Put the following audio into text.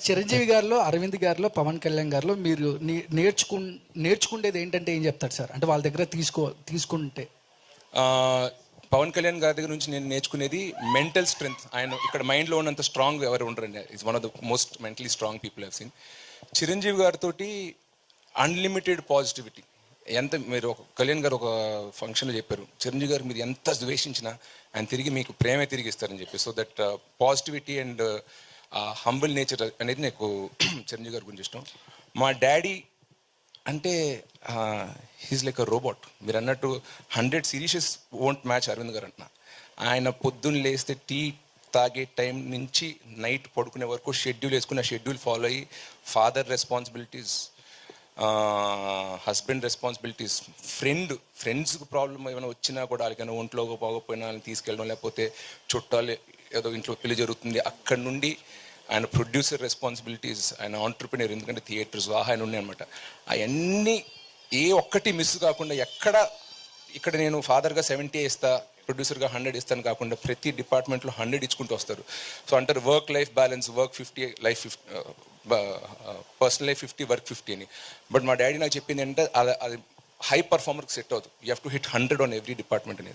చిరంజీవి గారిలో, అరవింద్ గారిలో, పవన్ కళ్యాణ్ గారిలో మీరు నేర్చుకునేది ఏంటంటే ఏం చెప్తారు సార్? అంటే వాళ్ళ దగ్గర తీసుకుంటే పవన్ కళ్యాణ్ గారి దగ్గర నుంచి నేను నేర్చుకునేది మెంటల్ స్ట్రెంగ్త్. ఆయన ఇక్కడ మైండ్లో ఉన్నంత స్ట్రాంగ్ ఎవరు ఉండరండి. Is one of the most mentally strong people have seen. Chiranjeevi గారితో అన్లిమిటెడ్ పాజిటివిటీ. ఎంత మీరు ఒక కళ్యాణ్ గారు ఒక ఫంక్షన్లో చెప్పారు, చిరంజీవి గారు మీరు ఎంత ద్వేషించినా ఆయన తిరిగి మీకు ప్రేమే తిరిగి ఇస్తారని చెప్పి. So that positivity and humble nature అనేది నాకు చిరంజీవి గారి గురించి ఇష్టం. మా డాడీ అంటే హీస్ లైక్ అ రోబోట్. మీరు అన్నట్టు 100 సిరీసెస్ వోంట్ మ్యాచ్ అరవింద్ గారు అంటున్నా. ఆయన పొద్దున్న లేస్తే టీ తాగే టైం నుంచి నైట్ పడుకునే వరకు షెడ్యూల్ వేసుకుని ఆ షెడ్యూల్ ఫాలో అయ్యి ఫాదర్ రెస్పాన్సిబిలిటీస్, హస్బెండ్ రెస్పాన్సిబిలిటీస్, ఫ్రెండ్స్కి ప్రాబ్లం ఏమైనా వచ్చినా కూడా వాళ్ళకైనా ఒంట్లో పోకపోయినా వాళ్ళని తీసుకెళ్ళడం, లేకపోతే చుట్టాలు ఏదో ఇంట్లో పెళ్లి జరుగుతుంది అక్కడ నుండి ఆయన ప్రొడ్యూసర్ రెస్పాన్సిబిలిటీస్, ఆయన ఆంటర్ప్రినర్, ఎందుకంటే థియేటర్స్ ఆయన ఉన్నాయన్నమాట. అవన్నీ ఏ ఒక్కటి మిస్ కాకుండా ఇక్కడ నేను ఫాదర్గా 70 ఇస్తా, ప్రొడ్యూసర్గా 100 ఇస్తాను కాకుండా ప్రతి డిపార్ట్మెంట్లో 100 ఇచ్చుకుంటూ వస్తారు. సో అంటారు work life balance, work 50, life 50, personal life 50, work 50 అని. బట్ మా డాడీ నాకు చెప్పింది ఏంటంటే అది హై పర్ఫార్మర్కి సెట్ అవుతుంది. You have to hit 100 on every department అనేది.